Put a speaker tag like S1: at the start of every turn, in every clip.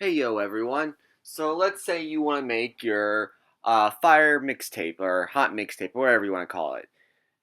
S1: Hey yo everyone. So let's say you want to make your fire mixtape or hot mixtape or whatever you want to call it.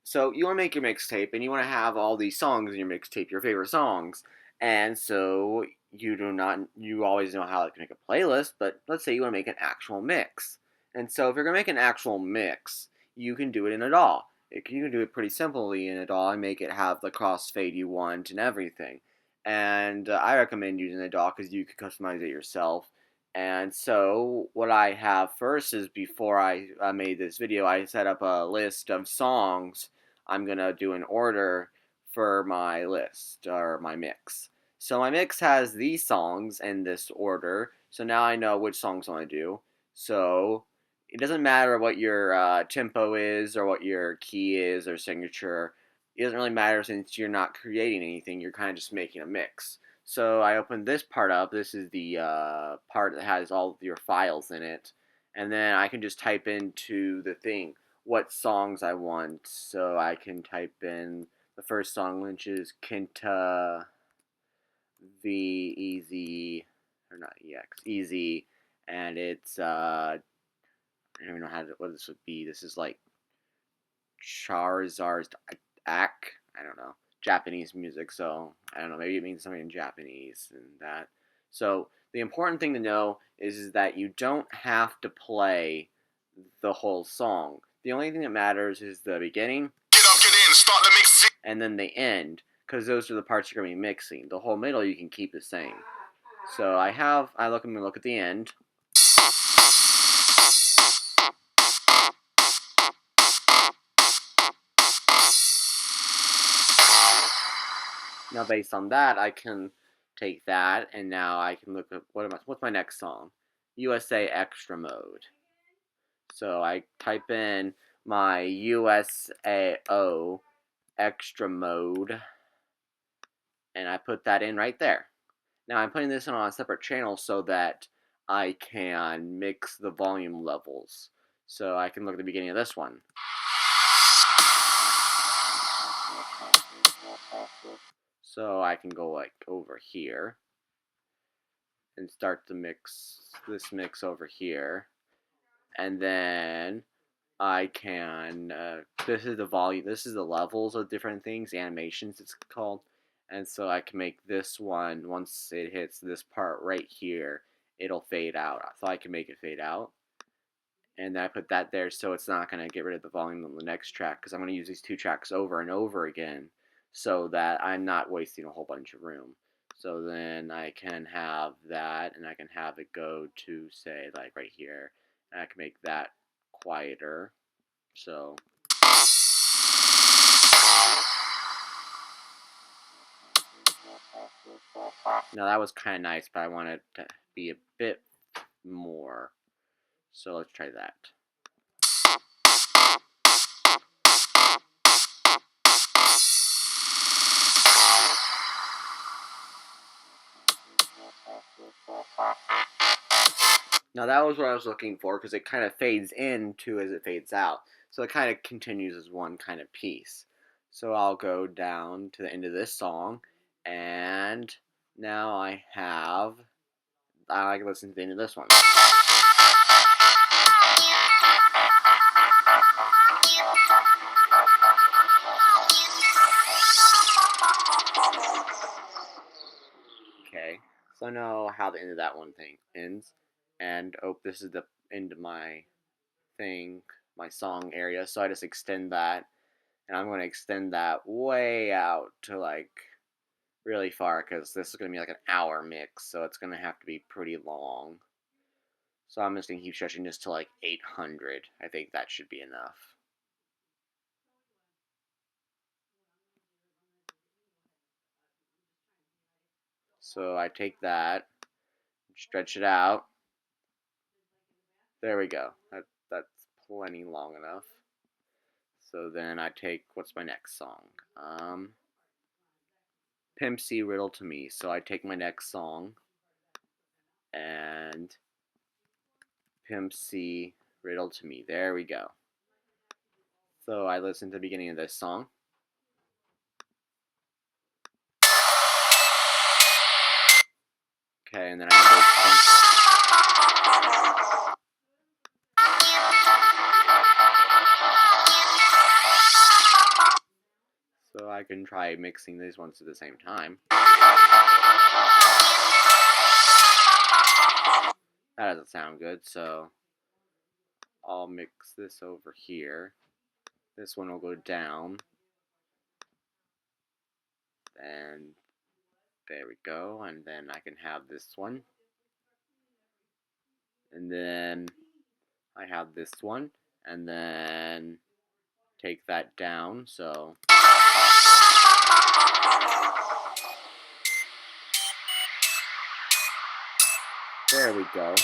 S1: So you want to make your mixtape and you want to have all these songs in your mixtape, your favorite songs. And so you always know how to make a playlist, but let's say you want to make an actual mix. And so if you're going to make an actual mix, you can do it in a DAW. You can do it pretty simply in a DAW and make it have the crossfade you want and everything. And I recommend using a DAW because you can customize it yourself. And so what I have first is before I made this video, I set up a list of songs I'm gonna do an order for my list or my mix. So my mix has these songs in this order. So now I know which songs I want to do. So it doesn't matter what your tempo is or what your key is or signature. It doesn't really matter since you're not creating anything. You're kind of just making a mix. So I opened this part up. This is the part that has all of your files in it. And then I can just type into the thing what songs I want. So I can type in the first song, which is Kinta V Easy, or not EX, Easy. And it's, I don't even know what this would be. This is like Charizard's Ak. I don't know. Japanese music, so I don't know. Maybe it means something in Japanese and that. So the important thing to know is that you don't have to play the whole song. The only thing that matters is the beginning. Get up, get in, start the mix. And then the end, because those are the parts you're going to be mixing. The whole middle you can keep the same. So I'm going to look at the end. Now, based on that, I can take that, and now I can look at what's my next song? USA Extra Mode. So I type in my USAO Extra Mode, and I put that in right there. Now I'm putting this on a separate channel so that I can mix the volume levels. So I can look at the beginning of this one. So I can go like over here and start the this mix over here. And then I can, this is the volume, this is the levels of different things, animations it's called. And so I can make this one, once it hits this part right here, it'll fade out. So I can make it fade out. And I put that there so it's not going to get rid of the volume on the next track, because I'm going to use these two tracks over and over again so that I'm not wasting a whole bunch of room. So then I can have that, and I can have it go to, say, like right here, and I can make that quieter. So now that was kind of nice, but I want it to be a bit more. So let's try that. Now that was what I was looking for, because it kind of fades in too as it fades out. So it kind of continues as one kind of piece. So I'll go down to the end of this song, and now I can listen to the end of this one. Okay, so I know how the end of that one thing ends. And oh, this is the end of my thing, my song area. So I just extend that, and I'm going to extend that way out to like really far, because this is going to be like an hour mix, so it's going to have to be pretty long. So I'm just going to keep stretching this to like 800. I think that should be enough. So I take that, stretch it out. There we go. That's plenty long enough. So then I take, what's my next song? Pimp C Riddle to Me. So I take my next song and Pimp C Riddle to Me. There we go. So I listen to the beginning of this song. Okay, and then I have this one. So I can try mixing these ones at the same time. That doesn't sound good, so I'll mix this over here. This one will go down. And there we go. And then I can have this one. And then I have this one. And then take that down, so there we go.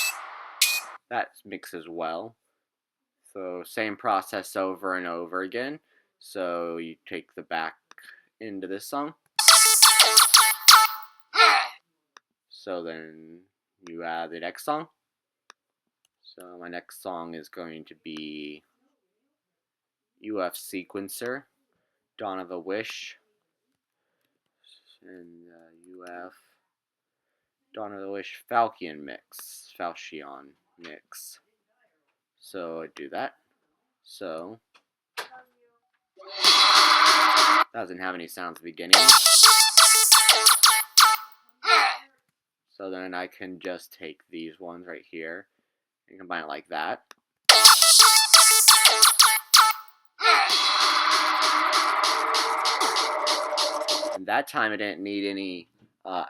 S1: That mixes well. So same process over and over again. So you take the back into this song. So then you add the next song. So my next song is going to be UF Sequencer, Dawn of a Wish, and UF Dawn of the Wish Falcon mix. So I do that. So doesn't have any sounds at the beginning. So then I can just take these ones right here and combine it like that. And that time I didn't need any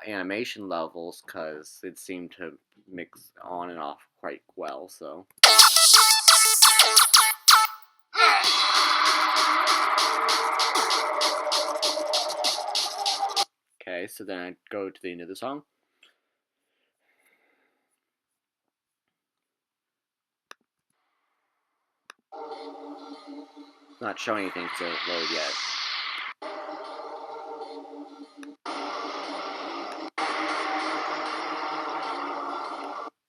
S1: animation levels because it seemed to mix on and off quite well, so. Okay, so then I go to the end of the song. It's not showing anything because it doesn't load yet.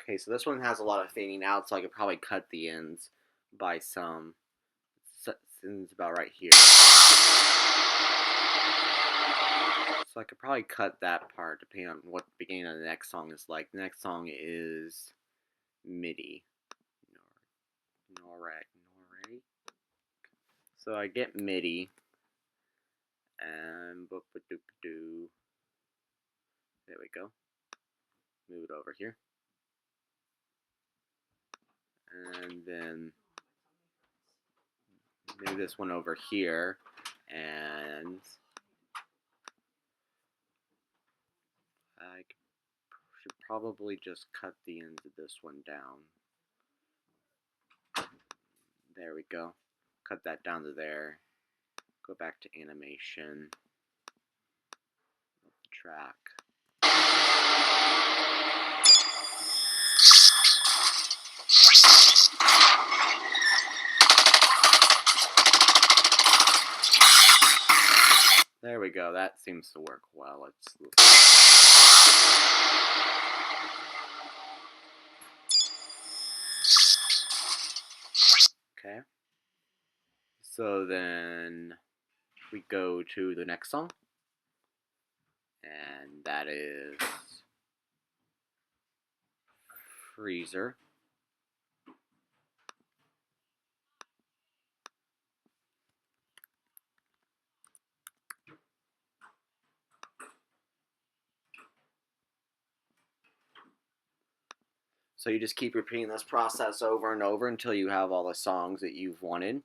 S1: Okay, so this one has a lot of fading out, so I could probably cut the ends by some. Ends about right here. So I could probably cut that part depending on what the beginning of the next song is like. The next song is MIDI. Norray. So I get MIDI and there we go. Move it over here. And then move this one over here, and I should probably just cut the ends of this one down. There we go. Cut that down to there. Go back to animation. Track. There we go. That seems to work well. Okay. So then we go to the next song, and that is Freezer. So you just keep repeating this process over and over until you have all the songs that you've wanted.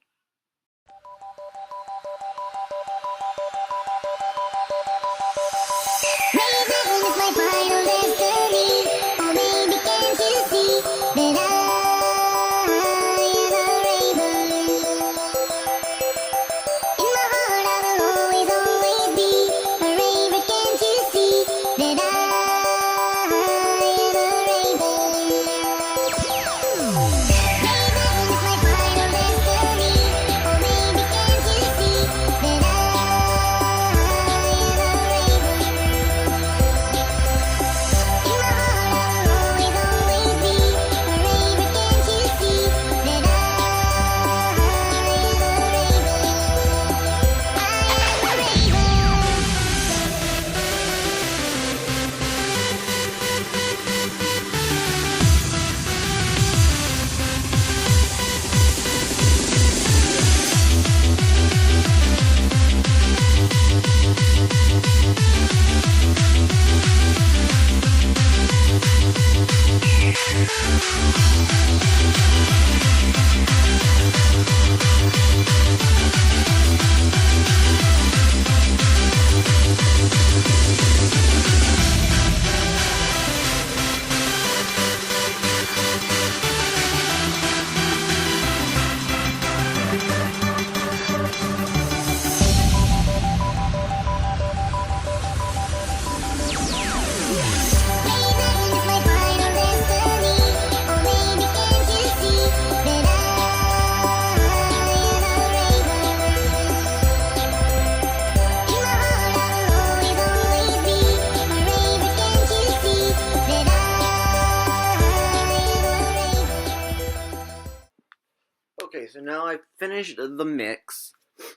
S1: Okay, so now I've finished the mix,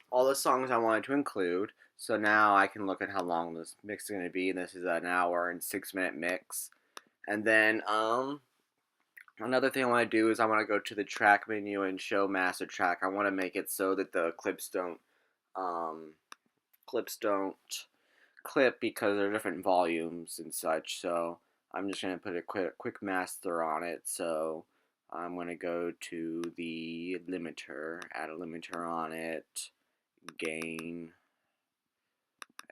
S1: all the songs I wanted to include. So now I can look at how long this mix is going to be. And this is an hour and 6 minute mix. And then another thing I want to do is I want to go to the track menu and show master track. I want to make it so that the um, clips don't clip because they're different volumes and such. So I'm just going to put a quick master on it. So I'm going to go to the limiter, add a limiter on it, gain,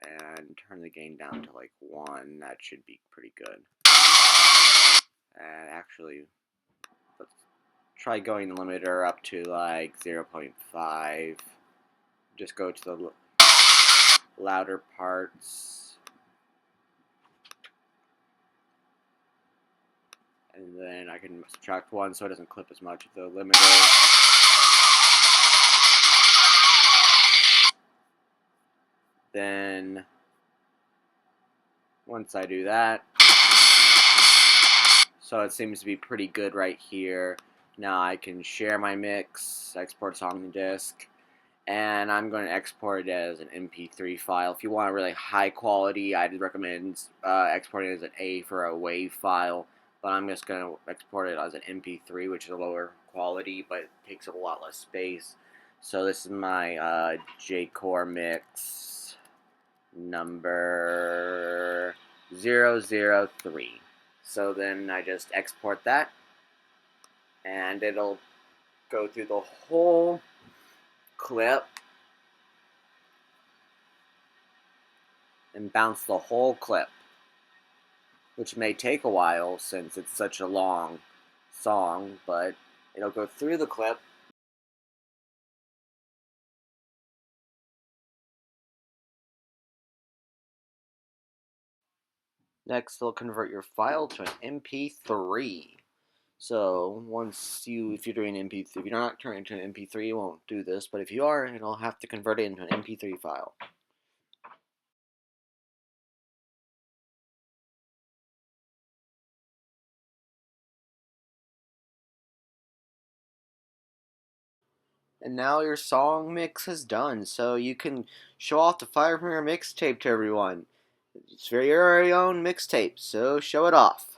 S1: and turn the gain down to like 1. That should be pretty good. And actually, let's try going the limiter up to like 0.5. Just go to the louder parts. And then I can subtract 1 so it doesn't clip as much of the limiter. Then, once I do that, so it seems to be pretty good right here. Now I can share my mix, export song to disk, and I'm going to export it as an MP3 file. If you want a really high quality, I'd recommend exporting it as an A for a WAV file, but I'm just going to export it as an MP3, which is a lower quality, but it takes up a lot less space. So this is my J-Core mix number 003. So then I just export that, and it'll go through the whole clip and bounce the whole clip, which may take a while since it's such a long song, but it'll go through the clip. Next, it'll convert your file to an MP3. So if you're doing MP3, if you're not turning it into an MP3, it won't do this, but if you are, it'll have to convert it into an MP3 file. And now your song mix is done, so you can show off the Fire from your mixtape to everyone. It's your very own mixtape, so show it off.